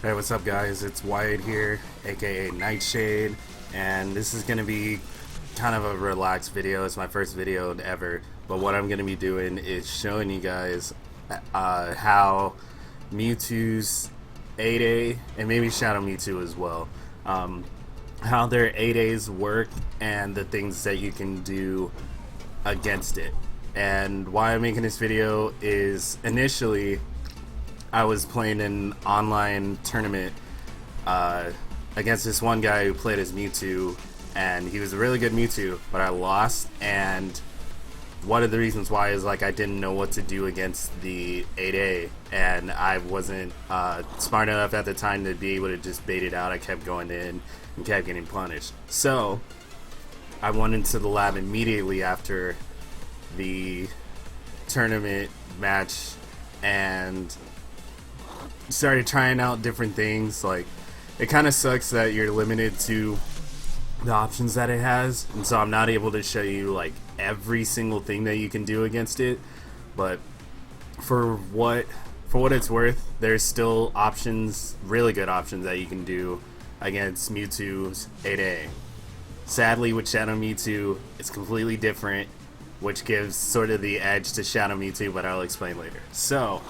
Hey, what's up, guys? It's Wyatt here, aka Nightshade, and this is gonna be kind of a relaxed video. It's my first video ever, but what I'm gonna be doing is showing you guys how Mewtwo's 8A, and maybe Shadow Mewtwo as well, how their 8As work and the things that you can do against it. And why I'm making this video is initially I was playing an online tournament against this one guy who played as Mewtwo, and he was a really good Mewtwo, but I lost. And one of the reasons why is like I didn't know what to do against the 8A, and I wasn't smart enough at the time to be able to just bait it out. I kept going in and kept getting punished. So I went into the lab immediately after the tournament match and started trying out different things. Like, it kind of sucks that you're limited to the options that it has, and so I'm not able to show you like every single thing that you can do against it. But for what it's worth, there's still options, really good options that you can do against Mewtwo's 8A. Sadly, with Shadow Mewtwo, it's completely different, which gives sort of the edge to Shadow Mewtwo, but I'll explain later. So,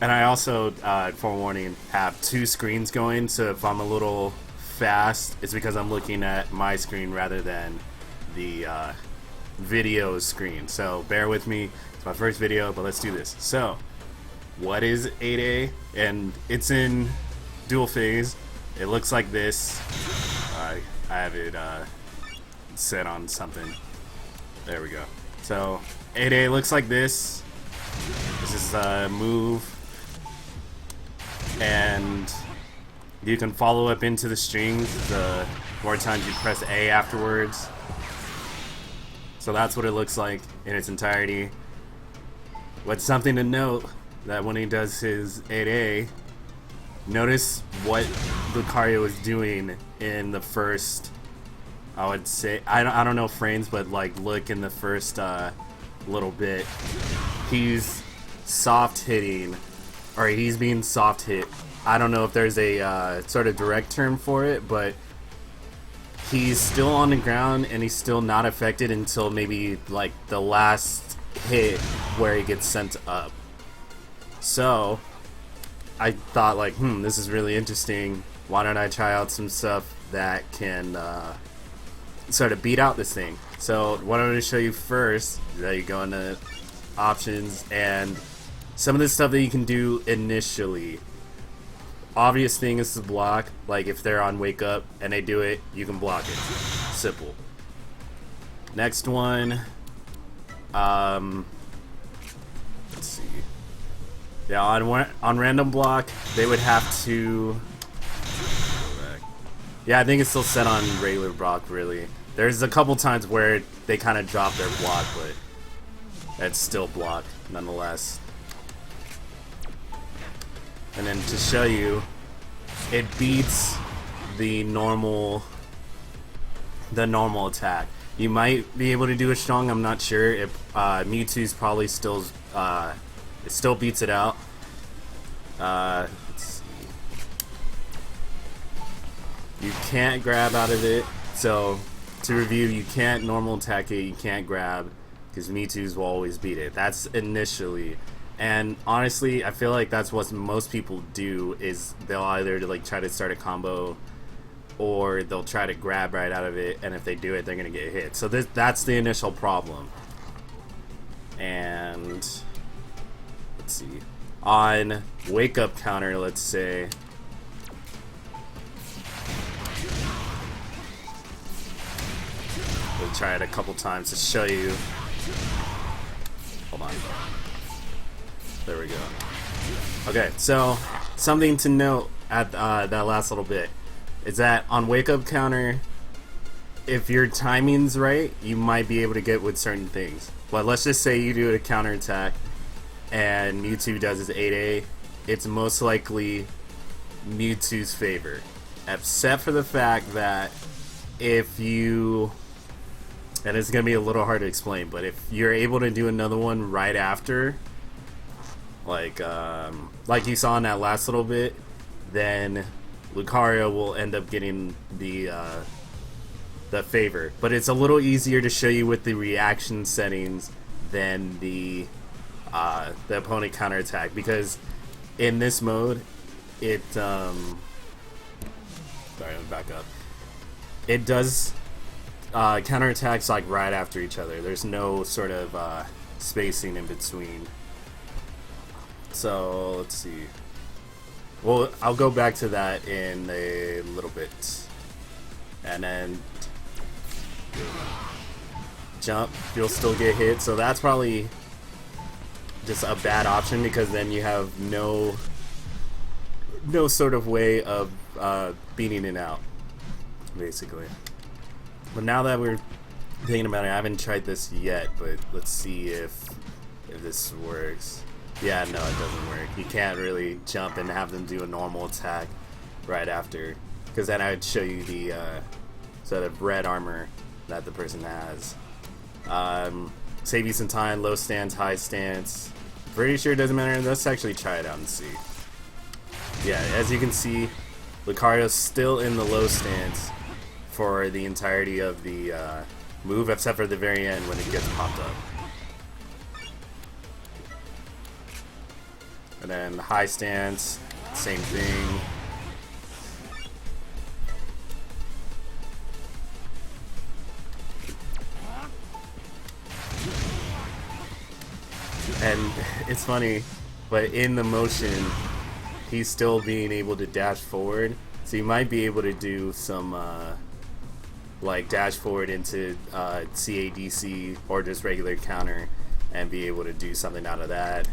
and I also, forewarning, have two screens going, so if I'm a little fast, it's because I'm looking at my screen rather than the video screen. So bear with me, it's my first video, but let's do this. So, what is 8A? And it's in dual phase. It looks like this. I have it set on something. There we go. So, 8A looks like this. This is a move, and you can follow up into the strings the more times you press A afterwards. So that's what it looks like in its entirety. What's something to note, that when he does his 8A, notice what Lucario is doing in the first, I would say, I don't know frames, but like look in the first little bit. He's soft hitting, or he's being soft hit. I don't know if there's a sort of direct term for it, but he's still on the ground and he's still not affected until maybe like the last hit where he gets sent up. So I thought like, this is really interesting. Why don't I try out some stuff that can sort of beat out this thing? So what I'm going to show you first is that you go into options and some of the stuff that you can do initially. Obvious thing is to block. Like if they're on wake up and they do it, you can block it. Simple. Next one, let's see. Yeah, on random block, they would have to. Yeah, I think it's still set on regular block. Really, there's a couple times where they kind of drop their block, but it's still blocked nonetheless. And then to show you, it beats the normal attack. You might be able to do a strong, I'm not sure. If Mewtwo's probably still it still beats it out. Let's see. You can't grab out of it. So to review, you can't normal attack it, you can't grab, because Mewtwo's will always beat it. That's initially. And honestly, I feel like that's what most people do, is they'll either like try to start a combo or they'll try to grab right out of it, and if they do it, they're gonna get hit. So that's the initial problem. And let's see, on wake up counter, let's say, we'll try it a couple times to show you. Hold on. There we go. Okay, so something to note at that last little bit is that on wake up counter, if your timing's right, you might be able to get with certain things. But let's just say you do a counter attack and Mewtwo does his 8A, it's most likely Mewtwo's favor, except for the fact that if you, and it's gonna be a little hard to explain, but if you're able to do another one right after, like you saw in that last little bit, then Lucario will end up getting the favor. But it's a little easier to show you with the reaction settings than the opponent counterattack, because in this mode, it sorry, let me back up. It does counterattacks like right after each other. There's no sort of spacing in between. So let's see. Well, I'll go back to that in a little bit. And then jump, you'll still get hit. So that's probably just a bad option, because then you have no sort of way of beating it out, basically. But now that we're thinking about it, I haven't tried this yet, but let's see if this works. Yeah, no, it doesn't work. You can't really jump and have them do a normal attack right after, because then I would show you the sort of red armor that the person has. Save you some time, low stance, high stance. Pretty sure it doesn't matter. Let's actually try it out and see. Yeah, as you can see, Lucario's still in the low stance for the entirety of the move, except for the very end when it gets popped up. And then the high stance, same thing. And it's funny, but in the motion, he's still being able to dash forward. So you might be able to do some like dash forward into CADC or just regular counter and be able to do something out of that.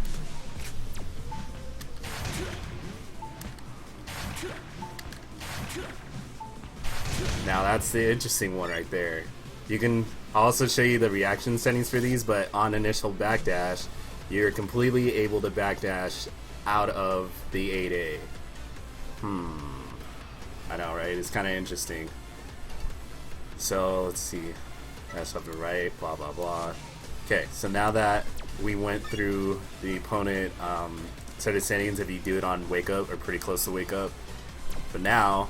Now that's the interesting one right there. You can also show you the reaction settings for these, but on initial backdash, you're completely able to backdash out of the 8A. I know, right? It's kind of interesting. So let's see. That's left to right, blah blah blah. Okay, so now that we went through the opponent set of settings, if you do it on wake up or pretty close to wake up, but now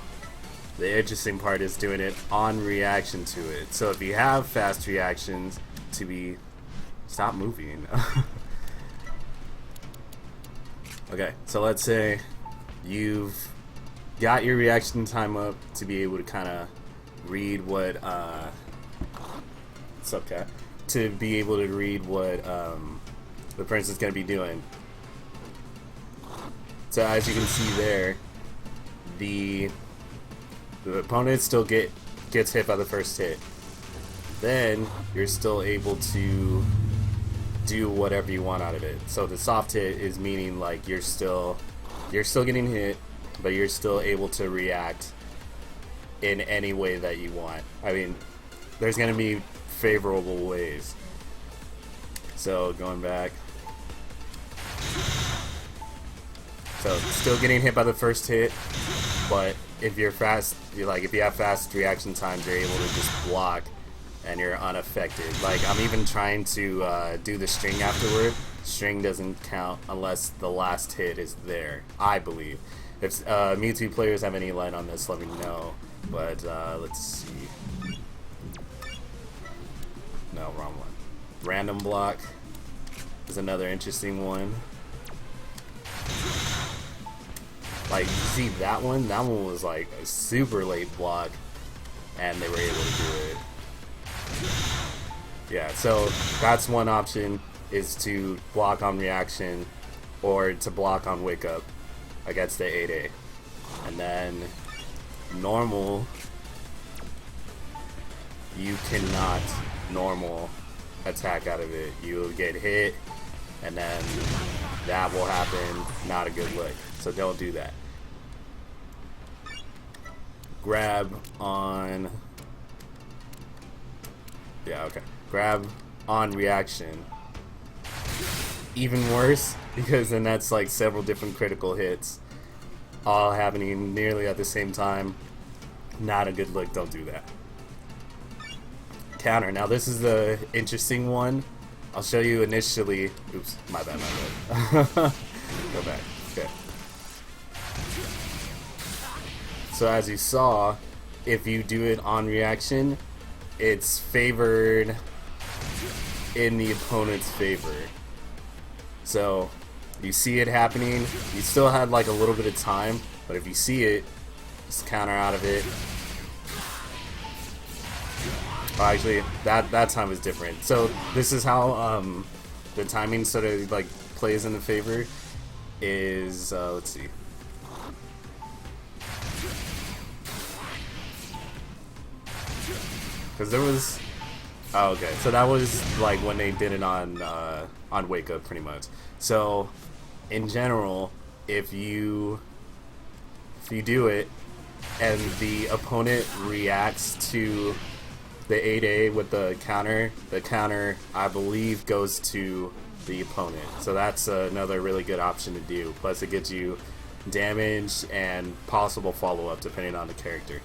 the interesting part is doing it on reaction to it. So if you have fast reactions to be... Stop moving. Okay, so let's say you've got your reaction time up to be able to kind of read what... What's up, cat? To be able to read what the person's going to be doing. So as you can see there, the opponent still gets hit by the first hit. Then you're still able to do whatever you want out of it. So the soft hit is meaning like you're still getting hit, but you're still able to react in any way that you want. I mean, there's gonna be favorable ways. So going back. So still getting hit by the first hit, but if you're fast, if you have fast reaction times, you're able to just block and you're unaffected. Like, I'm even trying to do the string afterward. String doesn't count unless the last hit is there, I believe. If Mewtwo players have any light on this, let me know. But let's see. No, wrong one. Random block is another interesting one. Like, you see that one? That one was like a super late block, and they were able to do it. Yeah, so that's one option, is to block on reaction or to block on wake up against the 8A. And then normal, you cannot normal attack out of it. You'll get hit, and then that will happen. Not a good look. So don't do that. Grab on... Yeah, okay. Grab on reaction. Even worse, because then that's like several different critical hits all happening nearly at the same time. Not a good look. Don't do that. Counter. Now this is the interesting one. I'll show you initially. Oops, my bad. Go back. Okay. So as you saw, if you do it on reaction, it's favored in the opponent's favor. So you see it happening, you still had like a little bit of time, but if you see it, just counter out of it. Oh, actually, that time was different. So this is how the timing sort of like plays in the favor. Is let's see. Because there was, oh, okay. So that was like when they did it on Wake Up, pretty much. So in general, if you do it and the opponent reacts to the 8A with the counter I believe goes to the opponent. So that's another really good option to do. Plus it gets you damage and possible follow-up depending on the character.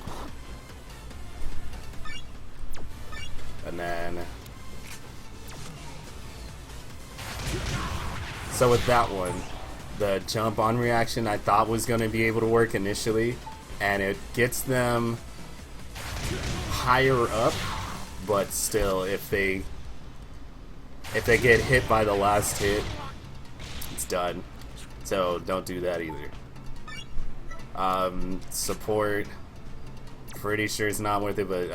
And then, so with that one, the jump on reaction I thought was going to be able to work initially, and it gets them higher up, but still if they get hit by the last hit, it's done. So don't do that either. Support, pretty sure it's not worth it, but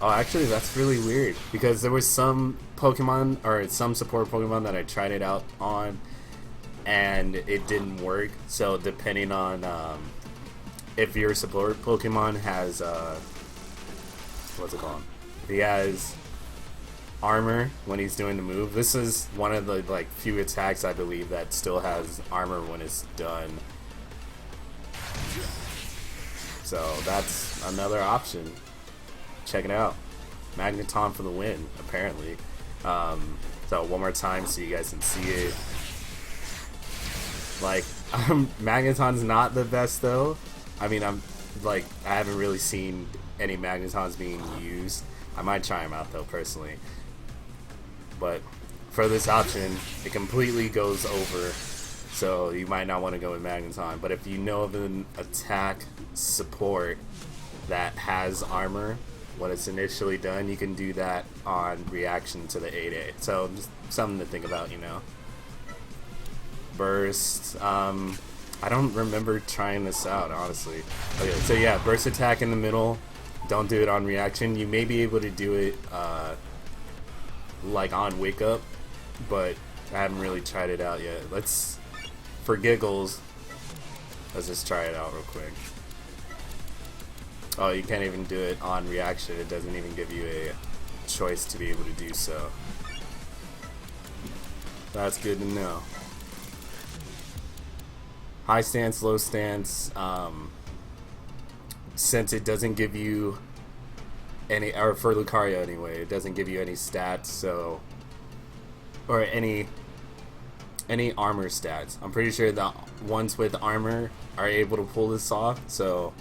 oh, actually that's really weird, because there was some Pokemon, or some support Pokemon that I tried it out on and it didn't work. So depending on if your support Pokemon has what's it called? If he has armor when he's doing the move. This is one of the like few attacks I believe that still has armor when it's done. So that's another option. Check it out. Magneton for the win, apparently. So one more time so you guys can see it. Like, Magneton's not the best though. I mean, I haven't really seen any Magnetons being used. I might try them out though, personally. But for this option, it completely goes over. So you might not want to go with Magneton. But if you know of an attack support that has armor when it's initially done, you can do that on reaction to the 8A. So just something to think about, you know. Burst. I don't remember trying this out, honestly. Okay, so yeah, burst attack in the middle. Don't do it on reaction. You may be able to do it like on Wake Up, but I haven't really tried it out yet. For giggles, let's just try it out real quick. Oh, you can't even do it on reaction. It doesn't even give you a choice to be able to do so. That's good to know. High stance, low stance. Since it doesn't give you any, or for Lucario anyway, it doesn't give you any stats, so, or any armor stats. I'm pretty sure the ones with armor are able to pull this off, so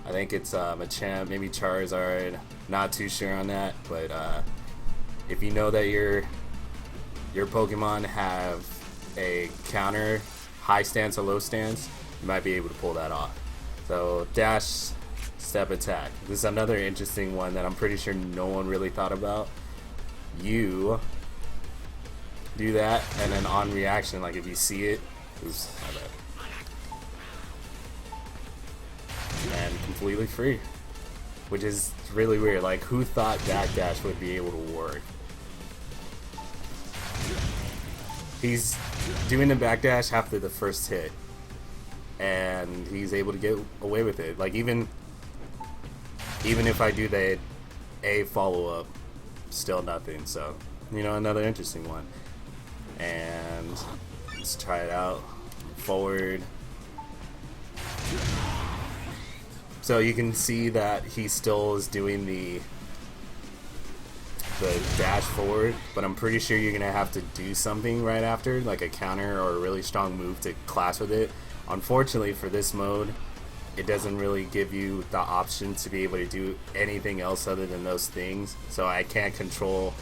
I think it's Machamp, maybe Charizard, not too sure on that, but if you know that your Pokemon have a counter, high stance or low stance, you might be able to pull that off. So dash, step attack. This is another interesting one that I'm pretty sure no one really thought about. You do that, and then on reaction, like if you see it, oops, my bad. And completely free, which is really weird. Like, who thought backdash would be able to work? He's doing the backdash after the first hit, and he's able to get away with it. Like, even if I do the A follow-up, still nothing. So, you know, another interesting one. And let's try it out. Forward. So you can see that he still is doing the dash forward, but I'm pretty sure you're gonna have to do something right after, like a counter or a really strong move to clash with it. Unfortunately for this mode, it doesn't really give you the option to be able to do anything else other than those things. So I can't control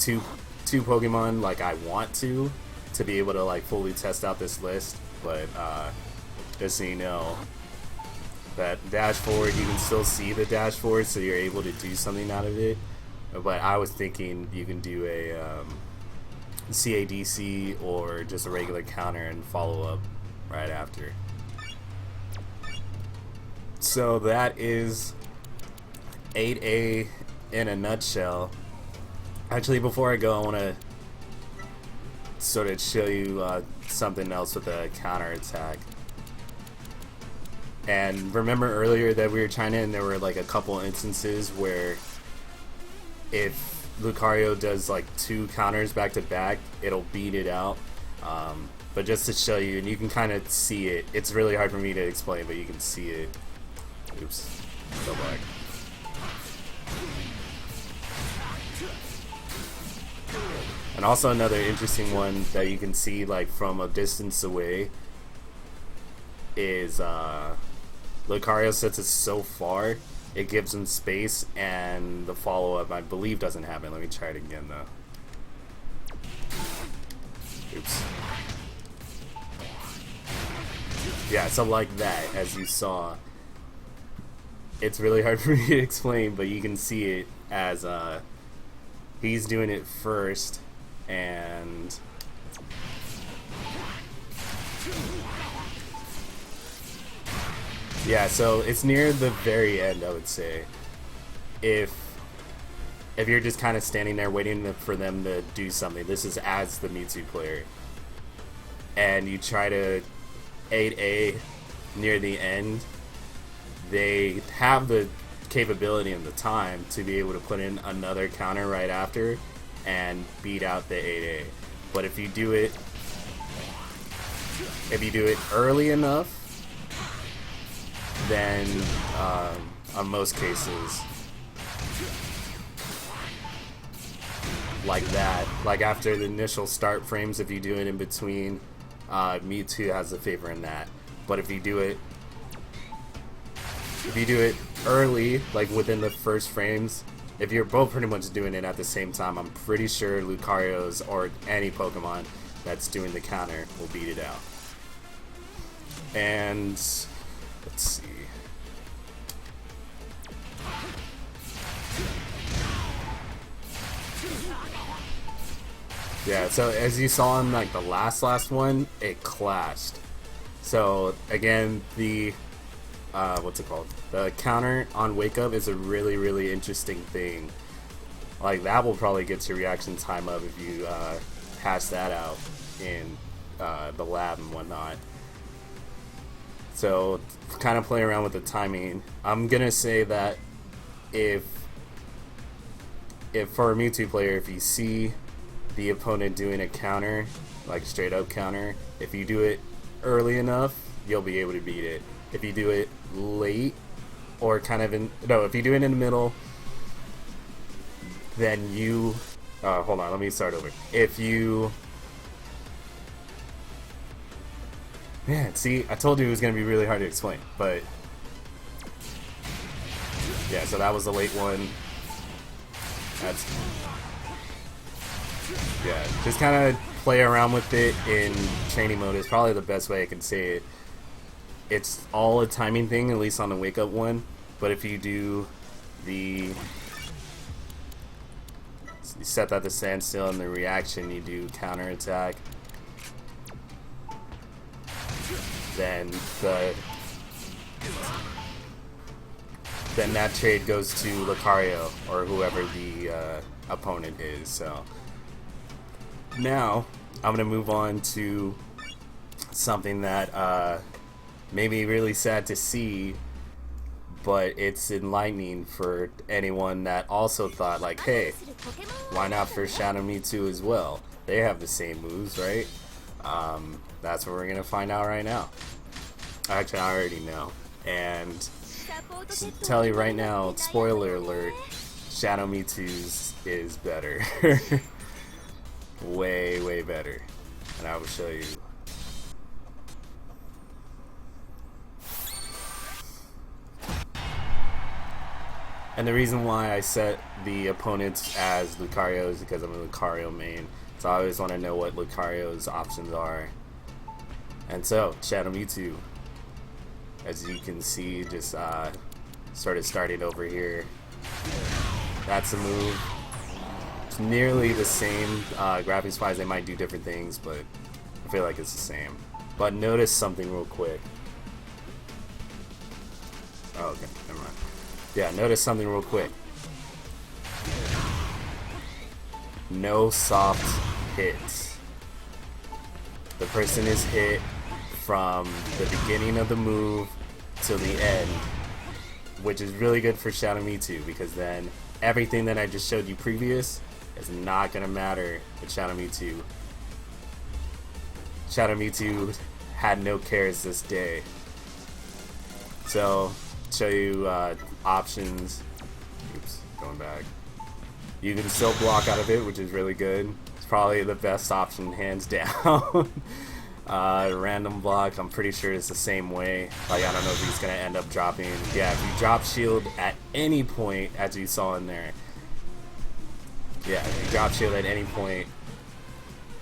two Pokemon like I want to be able to like fully test out this list. But just so you know. That dash forward, you can still see the dash forward, so you're able to do something out of it. But I was thinking you can do a CADC or just a regular counter and follow up right after. So that is 8A in a nutshell. Actually, before I go, I want to sort of show you something else with a counter attack. And remember earlier that we were trying to, and there were like a couple instances where if Lucario does like 2 counters back to back, it'll beat it out. But just to show you, and you can kind of see it. It's really hard for me to explain, but you can see it. Oops. Go back. And also another interesting one that you can see like from a distance away is Lucario sets it so far, it gives him space, and the follow-up, I believe, doesn't happen. Let me try it again, though. Oops. Yeah, so like that, as you saw. It's really hard for me to explain, but you can see it as he's doing it first, and yeah, so it's near the very end, I would say. If you're just kind of standing there waiting for them to do something, this is as the Mewtwo player, and you try to 8A near the end, they have the capability and the time to be able to put in another counter right after and beat out the 8A. But if you do it early enough, then on most cases, like that, like after the initial start frames, if you do it in between, Mewtwo has the favor in that. But if you do it early, like within the first frames, if you're both pretty much doing it at the same time, I'm pretty sure Lucario's or any Pokemon that's doing the counter will beat it out. And let's see. Yeah, so as you saw in like the last one, it clashed. So again, the what's it called? The counter on Wake Up is a really interesting thing. Like that will probably get your reaction time up if you hash that out in the lab and whatnot. So kind of play around with the timing. I'm gonna say that if for a Mewtwo player, if you see the opponent doing a counter, like straight up counter, if you do it early enough, you'll be able to beat it. If you do it late, or kind of if you do it in the middle, then you hold on, let me start over. Man, see, I told you it was going to be really hard to explain, but yeah, so that was the late one. Yeah, just kind of play around with it in training mode is probably the best way I can say it. It's all a timing thing, at least on the Wake Up one, but if you do you set that to standstill and the reaction, you do counter attack, then that trade goes to Lucario or whoever the opponent is. So now I'm gonna move on to something that may be really sad to see, but it's enlightening for anyone that also thought like, hey, why not for Shadow Mewtwo as well? They have the same moves, right? That's what we're gonna find out right now. Actually, I already know. And to tell you right now, spoiler alert, Shadow Mewtwo's is better. way better. And I will show you. And the reason why I set the opponents as Lucario is because I'm a Lucario main. So I always want to know what Lucario's options are. And so, Shadow Mewtwo. As you can see, just started over here. That's a move. It's nearly the same. Graphics wise, they might do different things, but I feel like it's the same. But notice something real quick. Oh, okay, never mind. Yeah, notice something real quick. No soft hits. The person is hit from the beginning of the move till the end, which is really good for Shadow Mewtwo, because then everything that I just showed you previous is not gonna matter with Shadow Mewtwo. Shadow Mewtwo had no cares this day. So, show you options. Oops, going back. You can still block out of it, which is really good. It's probably the best option, hands down. Random block, I'm pretty sure it's the same way. Like, I don't know if he's gonna end up dropping. Yeah, if you drop shield at any point, as you saw in there. Yeah, if you drop shield at any point,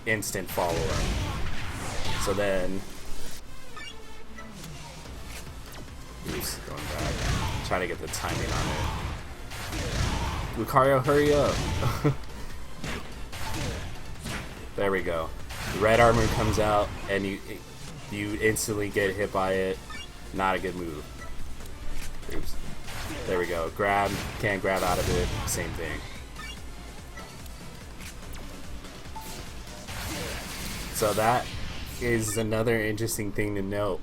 instant follow up. So then, oops, going back. Trying to get the timing on it. Lucario, hurry up! There we go. The red armor comes out, and you instantly get hit by it. Not a good move. Oops. There we go. Grab, can't grab out of it. Same thing. So that is another interesting thing to note.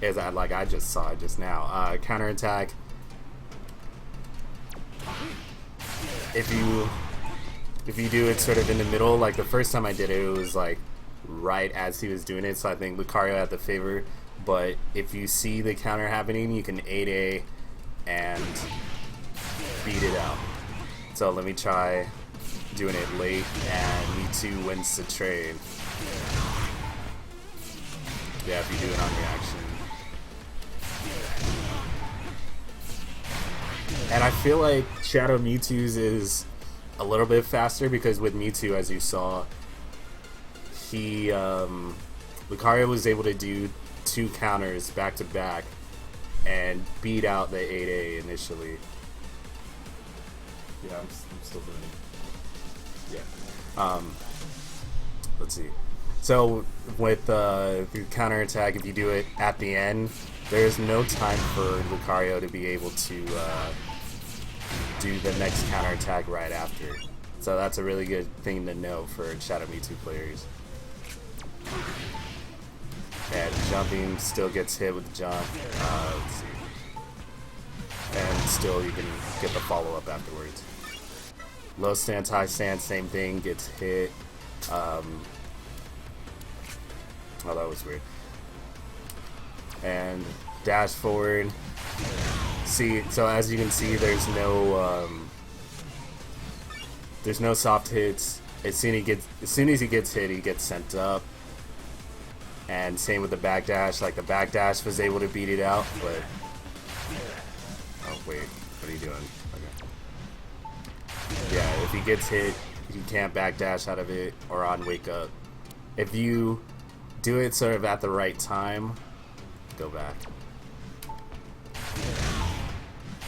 Is that, like I just saw it just now, counterattack. If you do it sort of in the middle, like the first time I did it, it was like right as he was doing it, so I think Lucario had the favor. But if you see the counter happening, you can 8A and beat it out. So let me try doing it late, and Mewtwo wins the trade. Yeah, if you do it on reaction. And I feel like Shadow Mewtwo's is a little bit faster, because with Mewtwo, as you saw, Lucario was able to do 2 counters back to back and beat out the 8A initially. Yeah, I'm still doing it. Yeah. Let's see. So with the counterattack, if you do it at the end, there's no time for Lucario to be able to do the next counterattack right after. So that's a really good thing to know for Shadow Mewtwo players. And jumping still gets hit with the jump. Let's see. And still you can get the follow-up afterwards. Low stance, high stance, same thing, gets hit. Oh, that was weird. And dash forward. See, so as you can see, there's no soft hits. As soon as he gets hit, he gets sent up. And same with the backdash. Like, the backdash was able to beat it out, but oh wait, what are you doing? Okay. Yeah, if he gets hit, you can't backdash out of it or on wake up. If you do it sort of at the right time, go back.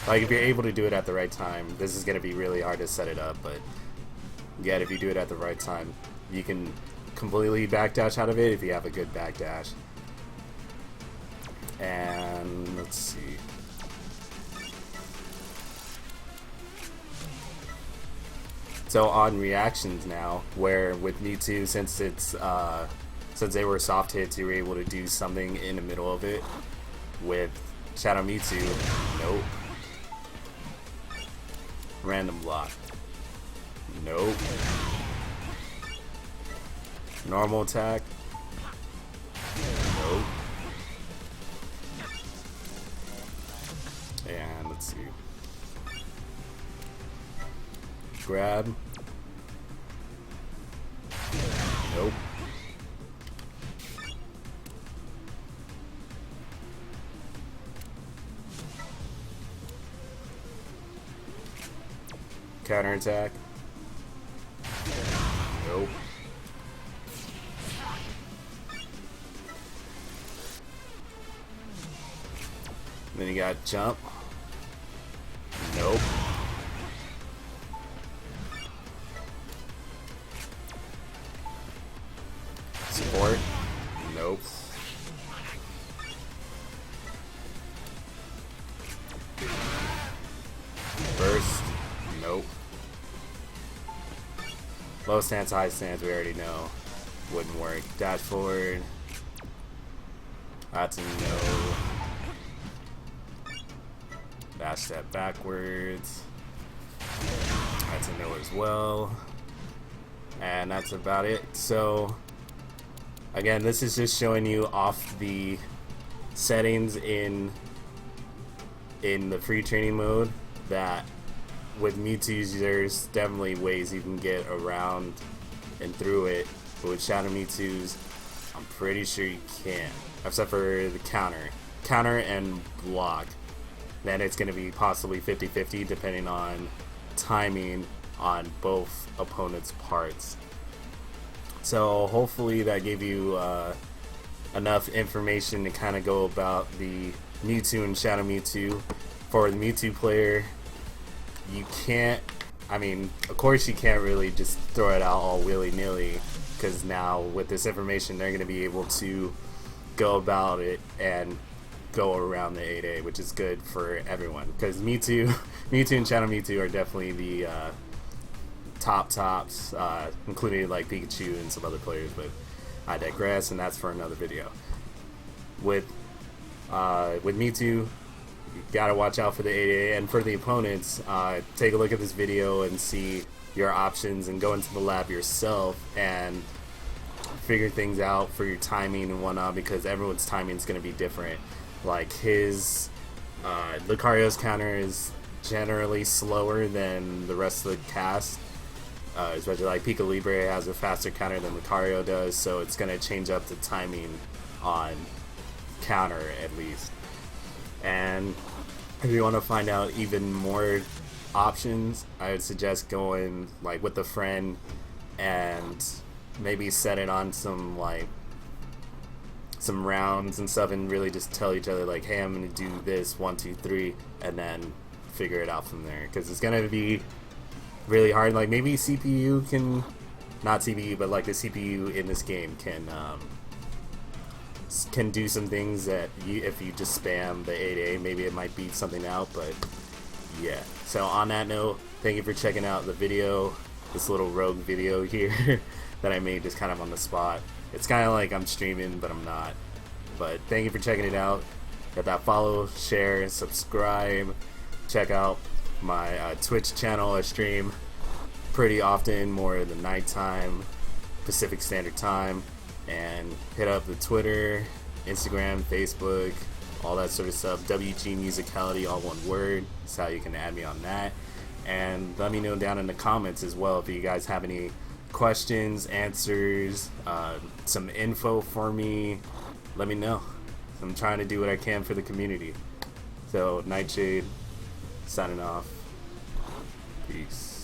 Like, if you're able to do it at the right time, this is going to be really hard to set it up, but yet if you do it at the right time, you can completely backdash out of it if you have a good backdash. And let's see. So on reactions now, where with Mewtwo, since they were soft hits, you were able to do something in the middle of it. With Shadow Mewtwo, nope. Random block, nope. Normal attack, nope. And let's see. Grab, nope. Counterattack, nope. Then you got jump. Nope. Support. Nope. Burst. Nope. Low stance, high stance, we already know. Wouldn't work. Dash forward. That's a no. Dash step backwards. That's a no as well. And that's about it. So, again, this is just showing you off the settings in the free training mode that with Mewtwo's there's definitely ways you can get around and through it, but with Shadow Mewtwo's I'm pretty sure you can't, except for the counter and block. Then it's going to be possibly 50-50 depending on timing on both opponents' parts. So hopefully that gave you enough information to kind of go about the Mewtwo and Shadow Mewtwo. For the Mewtwo player, you can't, I mean, of course you can't really just throw it out all willy-nilly, because now with this information they're going to be able to go about it and go around the 8A, which is good for everyone, because Mewtwo and Shadow Mewtwo are definitely the tops, including like Pikachu and some other players, but I digress, and that's for another video. With Mewtwo, you gotta watch out for the 8A, and for the opponents, take a look at this video and see your options and go into the lab yourself and figure things out for your timing and whatnot, because everyone's timing is going to be different. Like his Lucario's counter is generally slower than the rest of the cast, especially like Pico Libre has a faster counter than Lucario does, so it's going to change up the timing on counter at least. And if you want to find out even more options, I would suggest going like with a friend and maybe set it on some like some rounds and stuff, and really just tell each other like, hey, I'm gonna do this 1 2 3, and then figure it out from there, because it's gonna be really hard. Like maybe CPU can, not CPU, but like the CPU in this game can do some things that if you just spam the 8A, maybe it might beat something out. But yeah, so on that note, thank you for checking out the video, this little rogue video here that I made just kind of on the spot. It's kind of like I'm streaming, but I'm not. But thank you for checking it out. Hit that follow, share, subscribe. Check out my Twitch channel. I stream pretty often, more in the nighttime, Pacific Standard Time. And hit up the Twitter, Instagram, Facebook, all that sort of stuff. WG Musicality, all one word. That's how you can add me on that. And let me know down in the comments as well if you guys have any questions, answers, some info for me. Let me know. I'm trying to do what I can for the community. So Nightshade signing off. Peace.